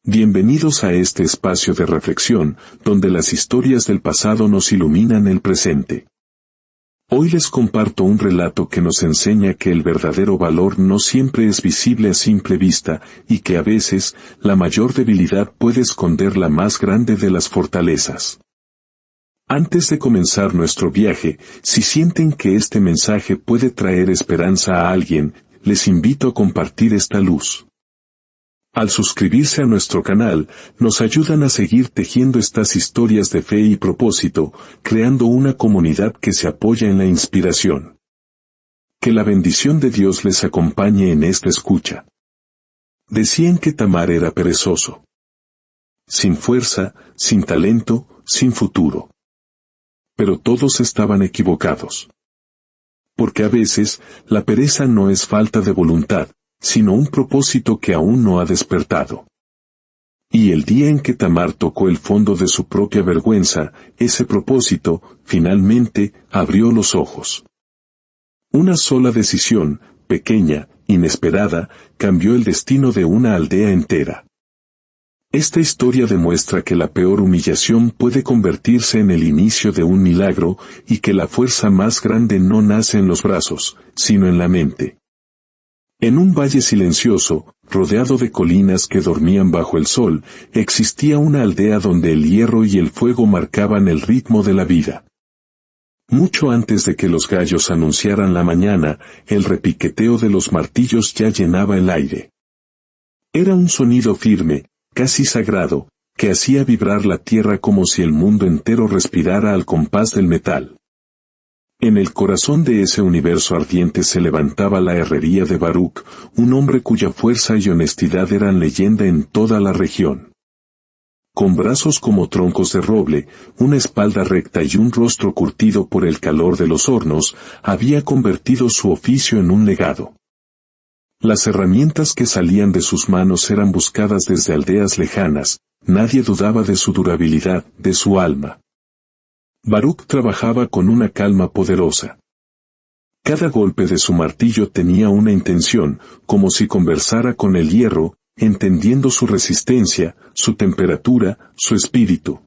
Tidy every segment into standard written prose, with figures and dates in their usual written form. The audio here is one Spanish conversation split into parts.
Bienvenidos a este espacio de reflexión, donde las historias del pasado nos iluminan el presente. Hoy les comparto un relato que nos enseña que el verdadero valor no siempre es visible a simple vista, y que a veces, la mayor debilidad puede esconder la más grande de las fortalezas. Antes de comenzar nuestro viaje, si sienten que este mensaje puede traer esperanza a alguien, les invito a compartir esta luz. Al suscribirse a nuestro canal, nos ayudan a seguir tejiendo estas historias de fe y propósito, creando una comunidad que se apoya en la inspiración. Que la bendición de Dios les acompañe en esta escucha. Decían que Tamar era perezoso. Sin fuerza, sin talento, sin futuro. Pero todos estaban equivocados. Porque a veces, la pereza no es falta de voluntad, sino un propósito que aún no ha despertado. Y el día en que Tamar tocó el fondo de su propia vergüenza, ese propósito, finalmente, abrió los ojos. Una sola decisión, pequeña, inesperada, cambió el destino de una aldea entera. Esta historia demuestra que la peor humillación puede convertirse en el inicio de un milagro, y que la fuerza más grande no nace en los brazos, sino en la mente. En un valle silencioso, rodeado de colinas que dormían bajo el sol, existía una aldea donde el hierro y el fuego marcaban el ritmo de la vida. Mucho antes de que los gallos anunciaran la mañana, el repiqueteo de los martillos ya llenaba el aire. Era un sonido firme, casi sagrado, que hacía vibrar la tierra como si el mundo entero respirara al compás del metal. En el corazón de ese universo ardiente se levantaba la herrería de Baruch, un hombre cuya fuerza y honestidad eran leyenda en toda la región. Con brazos como troncos de roble, una espalda recta y un rostro curtido por el calor de los hornos, había convertido su oficio en un legado. Las herramientas que salían de sus manos eran buscadas desde aldeas lejanas, nadie dudaba de su durabilidad, de su alma. Baruch trabajaba con una calma poderosa. Cada golpe de su martillo tenía una intención, como si conversara con el hierro, entendiendo su resistencia, su temperatura, su espíritu.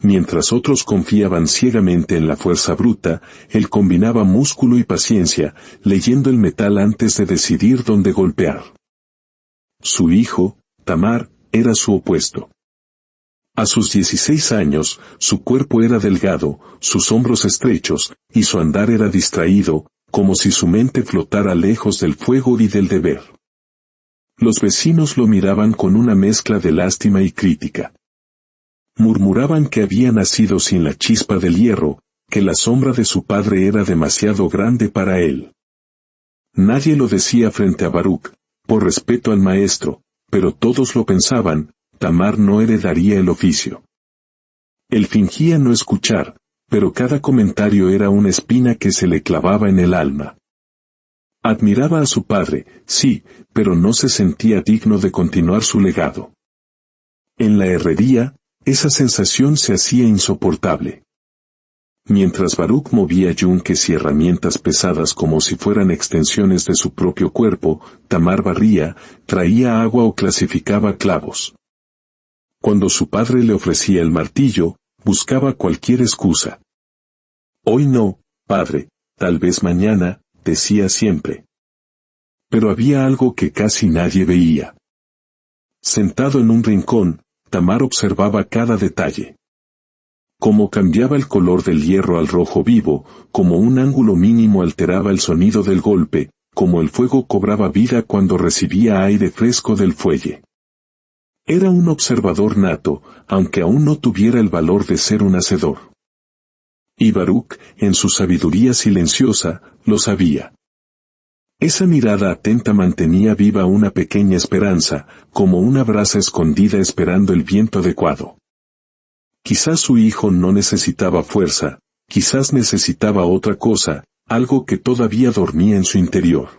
Mientras otros confiaban ciegamente en la fuerza bruta, él combinaba músculo y paciencia, leyendo el metal antes de decidir dónde golpear. Su hijo, Tamar, era su opuesto. A sus 16 años, su cuerpo era delgado, sus hombros estrechos, y su andar era distraído, como si su mente flotara lejos del fuego y del deber. Los vecinos lo miraban con una mezcla de lástima y crítica. Murmuraban que había nacido sin la chispa del hierro, que la sombra de su padre era demasiado grande para él. Nadie lo decía frente a Baruch, por respeto al maestro, pero todos lo pensaban. Tamar no heredaría el oficio. Él fingía no escuchar, pero cada comentario era una espina que se le clavaba en el alma. Admiraba a su padre, sí, pero no se sentía digno de continuar su legado. En la herrería, esa sensación se hacía insoportable. Mientras Baruch movía yunques y herramientas pesadas como si fueran extensiones de su propio cuerpo, Tamar barría, traía agua o clasificaba clavos. Cuando su padre le ofrecía el martillo, buscaba cualquier excusa. Hoy no, padre, tal vez mañana, decía siempre. Pero había algo que casi nadie veía. Sentado en un rincón, Tamar observaba cada detalle. Cómo cambiaba el color del hierro al rojo vivo, cómo un ángulo mínimo alteraba el sonido del golpe, cómo el fuego cobraba vida cuando recibía aire fresco del fuelle. Era un observador nato, aunque aún no tuviera el valor de ser un hacedor. Y Baruch, en su sabiduría silenciosa, lo sabía. Esa mirada atenta mantenía viva una pequeña esperanza, como una brasa escondida esperando el viento adecuado. Quizás su hijo no necesitaba fuerza, quizás necesitaba otra cosa, algo que todavía dormía en su interior.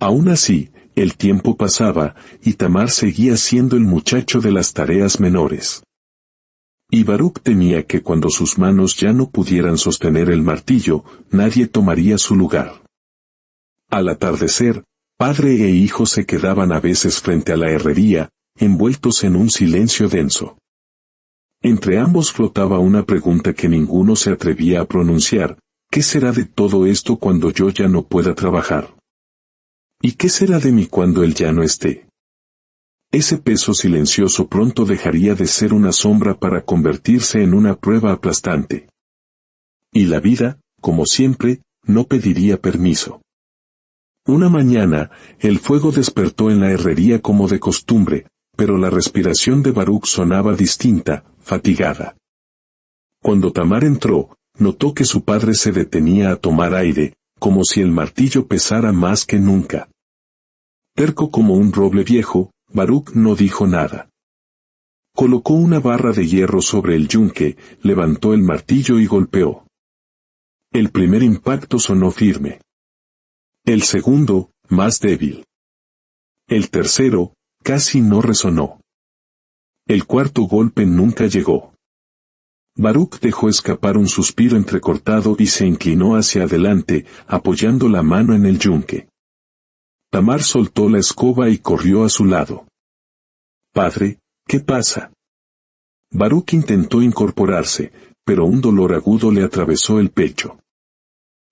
Aún así, el tiempo pasaba, y Tamar seguía siendo el muchacho de las tareas menores. Y Baruch temía que cuando sus manos ya no pudieran sostener el martillo, nadie tomaría su lugar. Al atardecer, padre e hijo se quedaban a veces frente a la herrería, envueltos en un silencio denso. Entre ambos flotaba una pregunta que ninguno se atrevía a pronunciar: ¿qué será de todo esto cuando yo ya no pueda trabajar? ¿Y qué será de mí cuando él ya no esté? Ese peso silencioso pronto dejaría de ser una sombra para convertirse en una prueba aplastante. Y la vida, como siempre, no pediría permiso. Una mañana, el fuego despertó en la herrería como de costumbre, pero la respiración de Baruch sonaba distinta, fatigada. Cuando Tamar entró, notó que su padre se detenía a tomar aire, como si el martillo pesara más que nunca. Terco como un roble viejo, Baruch no dijo nada. Colocó una barra de hierro sobre el yunque, levantó el martillo y golpeó. El primer impacto sonó firme. El segundo, más débil. El tercero, casi no resonó. El cuarto golpe nunca llegó. Baruch dejó escapar un suspiro entrecortado y se inclinó hacia adelante, apoyando la mano en el yunque. Tamar soltó la escoba y corrió a su lado. «Padre, ¿qué pasa?» Baruch intentó incorporarse, pero un dolor agudo le atravesó el pecho.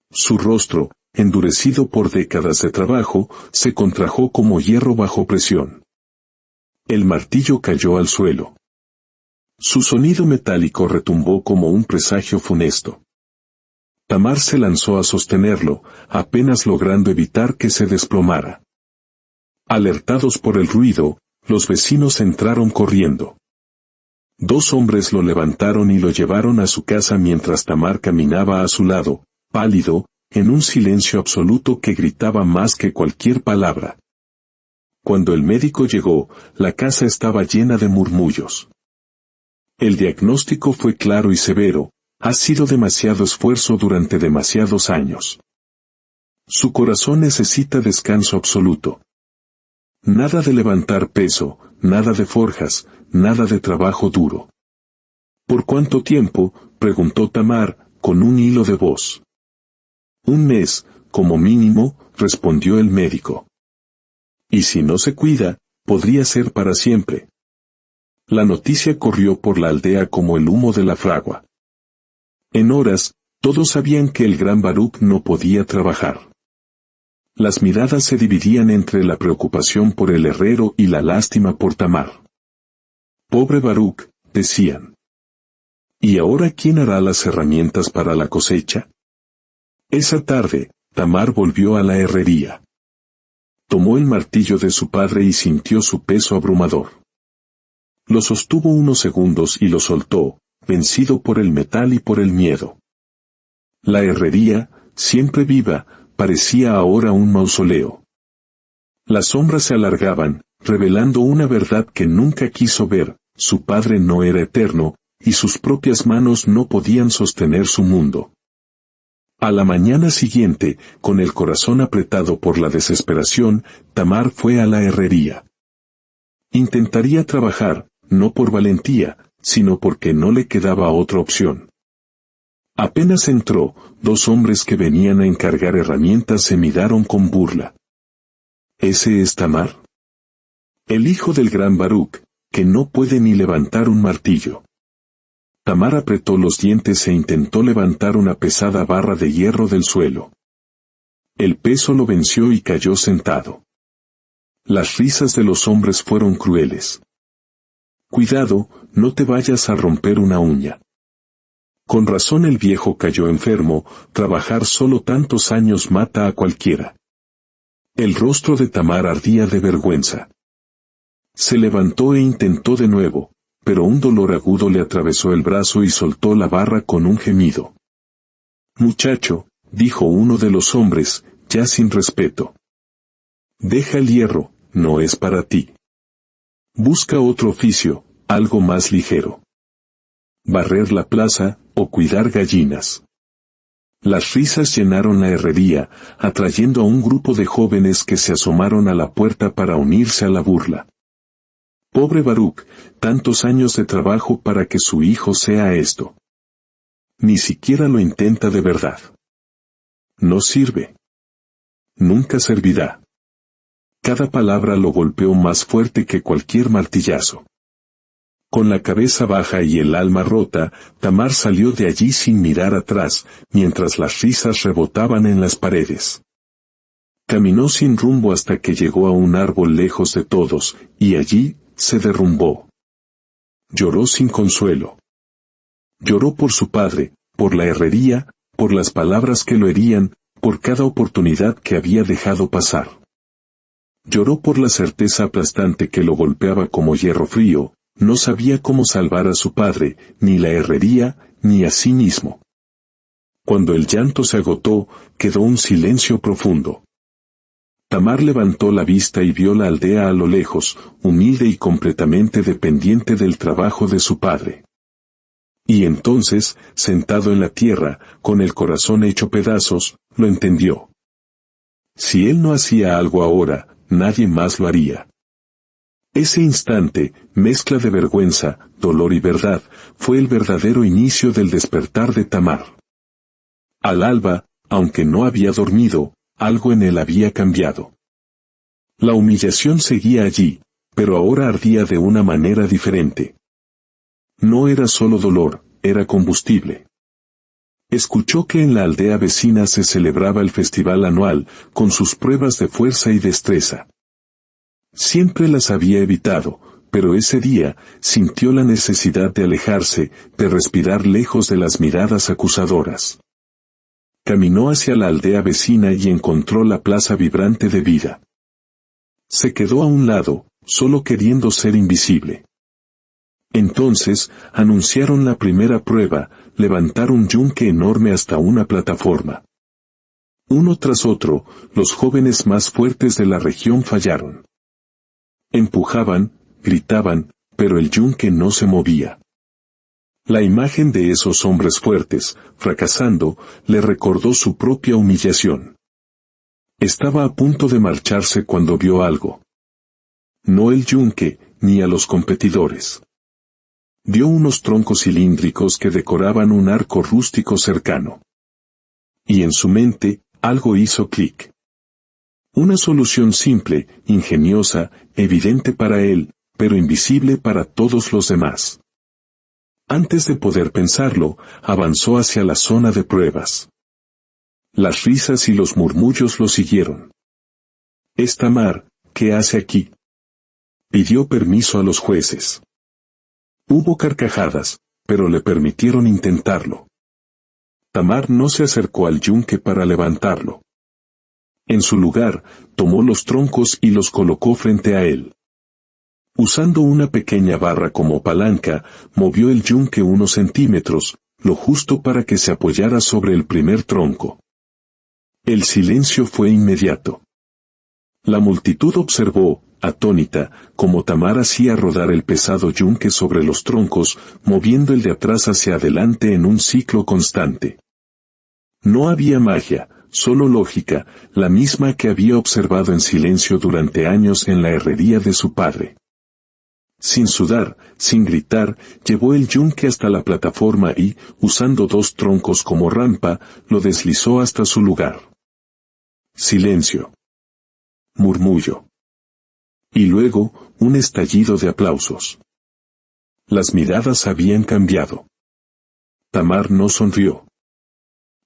Su rostro, endurecido por décadas de trabajo, se contrajo como hierro bajo presión. El martillo cayó al suelo. Su sonido metálico retumbó como un presagio funesto. Tamar se lanzó a sostenerlo, apenas logrando evitar que se desplomara. Alertados por el ruido, los vecinos entraron corriendo. 2 hombres lo levantaron y lo llevaron a su casa mientras Tamar caminaba a su lado, pálido, en un silencio absoluto que gritaba más que cualquier palabra. Cuando el médico llegó, la casa estaba llena de murmullos. El diagnóstico fue claro y severo: ha sido demasiado esfuerzo durante demasiados años. Su corazón necesita descanso absoluto. Nada de levantar peso, nada de forjas, nada de trabajo duro. ¿Por cuánto tiempo?, preguntó Tamar, con un hilo de voz. 1 mes, como mínimo, respondió el médico. Y si no se cuida, podría ser para siempre. La noticia corrió por la aldea como el humo de la fragua. En horas, todos sabían que el gran Baruch no podía trabajar. Las miradas se dividían entre la preocupación por el herrero y la lástima por Tamar. «Pobre Baruch», decían. «¿Y ahora quién hará las herramientas para la cosecha?». Esa tarde, Tamar volvió a la herrería. Tomó el martillo de su padre y sintió su peso abrumador. Lo sostuvo unos segundos y lo soltó, vencido por el metal y por el miedo. La herrería, siempre viva, parecía ahora un mausoleo. Las sombras se alargaban, revelando una verdad que nunca quiso ver: su padre no era eterno, y sus propias manos no podían sostener su mundo. A la mañana siguiente, con el corazón apretado por la desesperación, Tamar fue a la herrería. Intentaría trabajar, no por valentía, sino porque no le quedaba otra opción. Apenas entró, 2 hombres que venían a encargar herramientas se miraron con burla. ¿Ese es Tamar? El hijo del gran Baruch, que no puede ni levantar un martillo. Tamar apretó los dientes e intentó levantar una pesada barra de hierro del suelo. El peso lo venció y cayó sentado. Las risas de los hombres fueron crueles. «Cuidado, no te vayas a romper una uña». Con razón el viejo cayó enfermo: trabajar solo tantos años mata a cualquiera. El rostro de Tamar ardía de vergüenza. Se levantó e intentó de nuevo, pero un dolor agudo le atravesó el brazo y soltó la barra con un gemido. «Muchacho», dijo uno de los hombres, ya sin respeto. «Deja el hierro, no es para ti. Busca otro oficio, algo más ligero. Barrer la plaza, o cuidar gallinas». Las risas llenaron la herrería, atrayendo a un grupo de jóvenes que se asomaron a la puerta para unirse a la burla. Pobre Baruch, tantos años de trabajo para que su hijo sea esto. Ni siquiera lo intenta de verdad. No sirve. Nunca servirá. Cada palabra lo golpeó más fuerte que cualquier martillazo. Con la cabeza baja y el alma rota, Tamar salió de allí sin mirar atrás, mientras las risas rebotaban en las paredes. Caminó sin rumbo hasta que llegó a un árbol lejos de todos, y allí se derrumbó. Lloró sin consuelo. Lloró por su padre, por la herrería, por las palabras que lo herían, por cada oportunidad que había dejado pasar. Lloró por la certeza aplastante que lo golpeaba como hierro frío. No sabía cómo salvar a su padre, ni la herrería, ni a sí mismo. Cuando el llanto se agotó, quedó un silencio profundo. Tamar levantó la vista y vio la aldea a lo lejos, humilde y completamente dependiente del trabajo de su padre. Y entonces, sentado en la tierra, con el corazón hecho pedazos, lo entendió. Si él no hacía algo ahora, nadie más lo haría. Ese instante, mezcla de vergüenza, dolor y verdad, fue el verdadero inicio del despertar de Tamar. Al alba, aunque no había dormido, algo en él había cambiado. La humillación seguía allí, pero ahora ardía de una manera diferente. No era solo dolor, era combustible. Escuchó que en la aldea vecina se celebraba el festival anual, con sus pruebas de fuerza y destreza. Siempre las había evitado, pero ese día sintió la necesidad de alejarse, de respirar lejos de las miradas acusadoras. Caminó hacia la aldea vecina y encontró la plaza vibrante de vida. Se quedó a un lado, solo queriendo ser invisible. Entonces, anunciaron la primera prueba, levantar un yunque enorme hasta una plataforma. Uno tras otro, los jóvenes más fuertes de la región fallaron. Empujaban, gritaban, pero el yunque no se movía. La imagen de esos hombres fuertes, fracasando, le recordó su propia humillación. Estaba a punto de marcharse cuando vio algo. No el yunque, ni a los competidores. Vio unos troncos cilíndricos que decoraban un arco rústico cercano. Y en su mente, algo hizo clic. Una solución simple, ingeniosa, evidente para él, pero invisible para todos los demás. Antes de poder pensarlo, avanzó hacia la zona de pruebas. Las risas y los murmullos lo siguieron. «Es Tamar, ¿qué hace aquí?», pidió permiso a los jueces. Hubo carcajadas, pero le permitieron intentarlo. Tamar no se acercó al yunque para levantarlo. En su lugar, tomó los troncos y los colocó frente a él. Usando una pequeña barra como palanca, movió el yunque unos centímetros, lo justo para que se apoyara sobre el primer tronco. El silencio fue inmediato. La multitud observó, atónita, cómo Tamar hacía rodar el pesado yunque sobre los troncos, moviendo el de atrás hacia adelante en un ciclo constante. No había magia, solo lógica, la misma que había observado en silencio durante años en la herrería de su padre. Sin sudar, sin gritar, llevó el yunque hasta la plataforma y, usando dos troncos como rampa, lo deslizó hasta su lugar. Silencio. Murmullo. Y luego, un estallido de aplausos. Las miradas habían cambiado. Tamar no sonrió.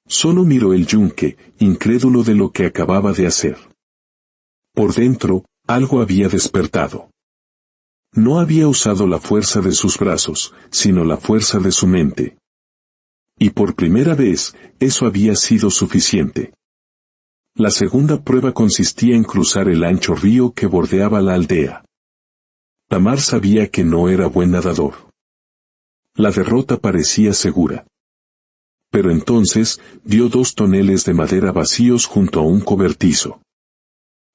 Solo miró el yunque, incrédulo de lo que acababa de hacer. Por dentro, algo había despertado. No había usado la fuerza de sus brazos, sino la fuerza de su mente. Y por primera vez, eso había sido suficiente. La segunda prueba consistía en cruzar el ancho río que bordeaba la aldea. Tamar sabía que no era buen nadador. La derrota parecía segura. Pero entonces, vio 2 toneles de madera vacíos junto a un cobertizo.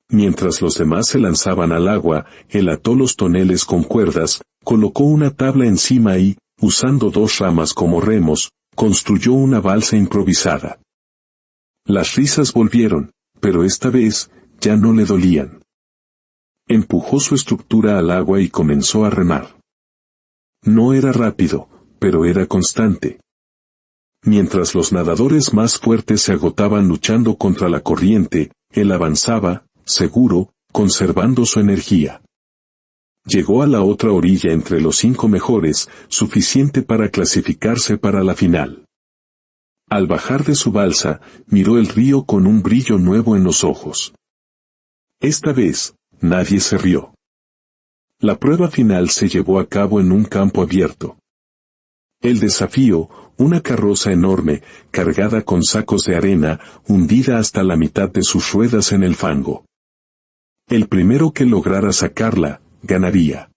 Mientras los demás se lanzaban al agua, él ató los toneles con cuerdas, colocó una tabla encima y, usando 2 ramas como remos, construyó una balsa improvisada. Las risas volvieron, pero esta vez, ya no le dolían. Empujó su estructura al agua y comenzó a remar. No era rápido, pero era constante. Mientras los nadadores más fuertes se agotaban luchando contra la corriente, él avanzaba, seguro, conservando su energía. Llegó a la otra orilla entre los 5 mejores, suficiente para clasificarse para la final. Al bajar de su balsa, miró el río con un brillo nuevo en los ojos. Esta vez, nadie se rió. La prueba final se llevó a cabo en un campo abierto. El desafío, una carroza enorme, cargada con sacos de arena, hundida hasta la mitad de sus ruedas en el fango. El primero que lograra sacarla, ganaría.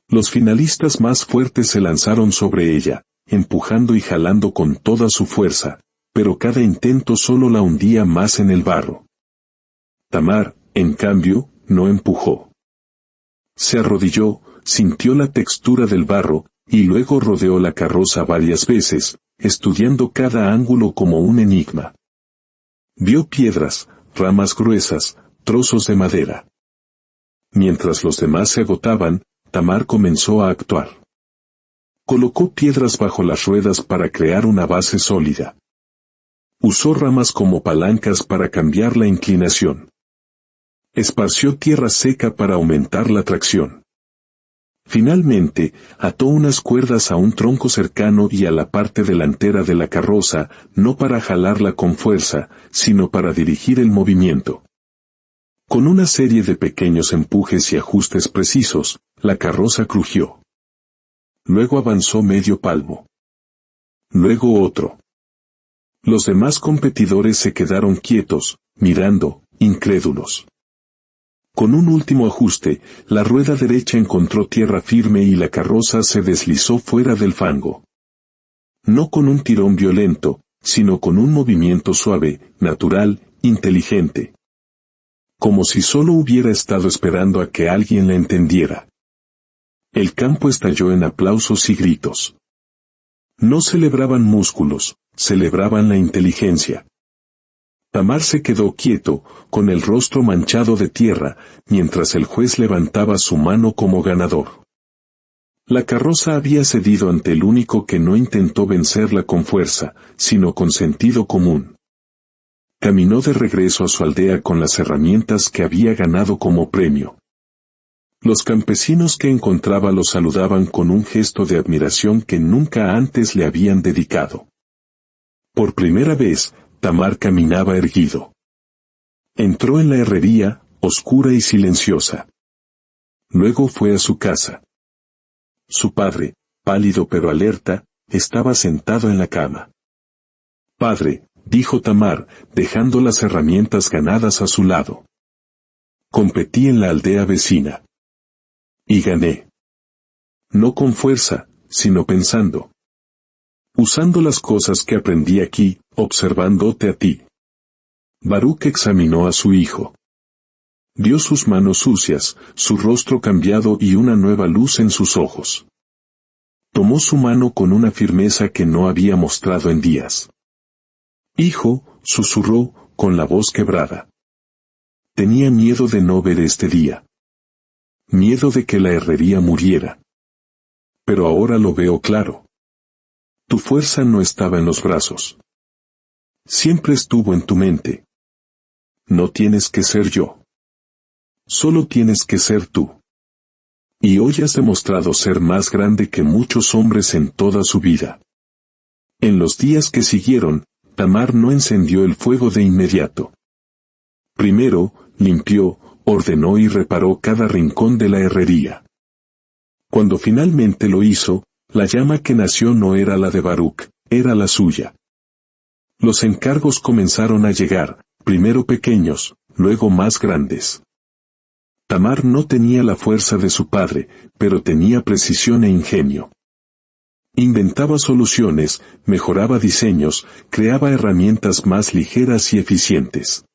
Los finalistas más fuertes se lanzaron sobre ella, empujando y jalando con toda su fuerza, pero cada intento solo la hundía más en el barro. Tamar, en cambio, no empujó. Se arrodilló, sintió la textura del barro, y luego rodeó la carroza varias veces, estudiando cada ángulo como un enigma. Vio piedras, ramas gruesas, trozos de madera. Mientras los demás se agotaban, Tamar comenzó a actuar. Colocó piedras bajo las ruedas para crear una base sólida. Usó ramas como palancas para cambiar la inclinación. Esparció tierra seca para aumentar la tracción. Finalmente, ató unas cuerdas a un tronco cercano y a la parte delantera de la carroza, no para jalarla con fuerza, sino para dirigir el movimiento. Con una serie de pequeños empujes y ajustes precisos, la carroza crujió. Luego avanzó medio palmo. Luego otro. Los demás competidores se quedaron quietos, mirando, incrédulos. Con un último ajuste, la rueda derecha encontró tierra firme y la carroza se deslizó fuera del fango. No con un tirón violento, sino con un movimiento suave, natural, inteligente. Como si solo hubiera estado esperando a que alguien la entendiera. El campo estalló en aplausos y gritos. No celebraban músculos, celebraban la inteligencia. Tamar se quedó quieto, con el rostro manchado de tierra, mientras el juez levantaba su mano como ganador. La carroza había cedido ante el único que no intentó vencerla con fuerza, sino con sentido común. Caminó de regreso a su aldea con las herramientas que había ganado como premio. Los campesinos que encontraba lo saludaban con un gesto de admiración que nunca antes le habían dedicado. Por primera vez, Tamar caminaba erguido. Entró en la herrería, oscura y silenciosa. Luego fue a su casa. Su padre, pálido pero alerta, estaba sentado en la cama. «Padre», dijo Tamar, dejando las herramientas ganadas a su lado. «Competí en la aldea vecina. Y gané. No con fuerza, sino pensando. Usando las cosas que aprendí aquí, observándote a ti». Baruc examinó a su hijo. Vio sus manos sucias, su rostro cambiado y una nueva luz en sus ojos. Tomó su mano con una firmeza que no había mostrado en días. «Hijo», susurró, con la voz quebrada. Tenía miedo de no ver este día. Miedo de que la herrería muriera. Pero ahora lo veo claro. Tu fuerza no estaba en los brazos. Siempre estuvo en tu mente. No tienes que ser yo. Solo tienes que ser tú. Y hoy has demostrado ser más grande que muchos hombres en toda su vida. En los días que siguieron, Tamar no encendió el fuego de inmediato. Primero, limpió, ordenó y reparó cada rincón de la herrería. Cuando finalmente lo hizo, la llama que nació no era la de Baruc, era la suya. Los encargos comenzaron a llegar, primero pequeños, luego más grandes. Tamar no tenía la fuerza de su padre, pero tenía precisión e ingenio. Inventaba soluciones, mejoraba diseños, creaba herramientas más ligeras y eficientes.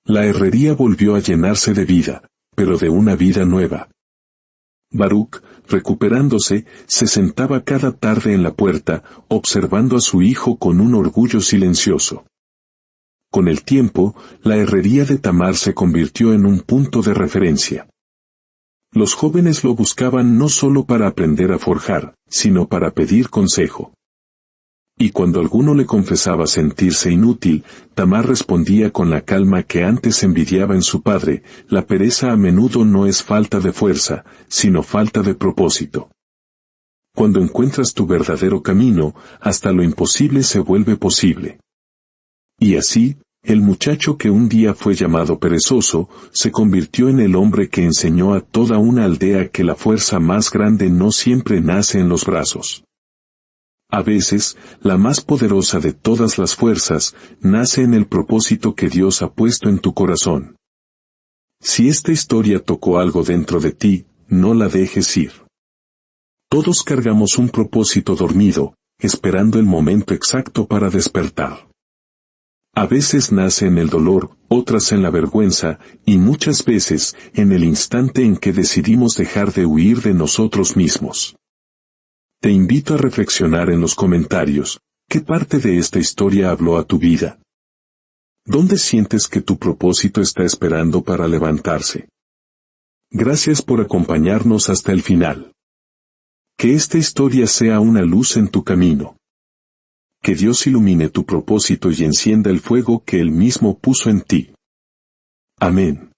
La herrería volvió a llenarse de vida, pero de una vida nueva. Baruc, recuperándose, se sentaba cada tarde en la puerta, observando a su hijo con un orgullo silencioso. Con el tiempo, la herrería de Tamar se convirtió en un punto de referencia. Los jóvenes lo buscaban no solo para aprender a forjar, sino para pedir consejo. Y cuando alguno le confesaba sentirse inútil, Tamar respondía con la calma que antes envidiaba en su padre: la pereza a menudo no es falta de fuerza, sino falta de propósito. Cuando encuentras tu verdadero camino, hasta lo imposible se vuelve posible. Y así, el muchacho que un día fue llamado perezoso, se convirtió en el hombre que enseñó a toda una aldea que la fuerza más grande no siempre nace en los brazos. A veces, la más poderosa de todas las fuerzas, nace en el propósito que Dios ha puesto en tu corazón. Si esta historia tocó algo dentro de ti, no la dejes ir. Todos cargamos un propósito dormido, esperando el momento exacto para despertar. A veces nace en el dolor, otras en la vergüenza, y muchas veces, en el instante en que decidimos dejar de huir de nosotros mismos. Te invito a reflexionar en los comentarios: ¿qué parte de esta historia habló a tu vida? ¿Dónde sientes que tu propósito está esperando para levantarse? Gracias por acompañarnos hasta el final. Que esta historia sea una luz en tu camino. Que Dios ilumine tu propósito y encienda el fuego que Él mismo puso en ti. Amén.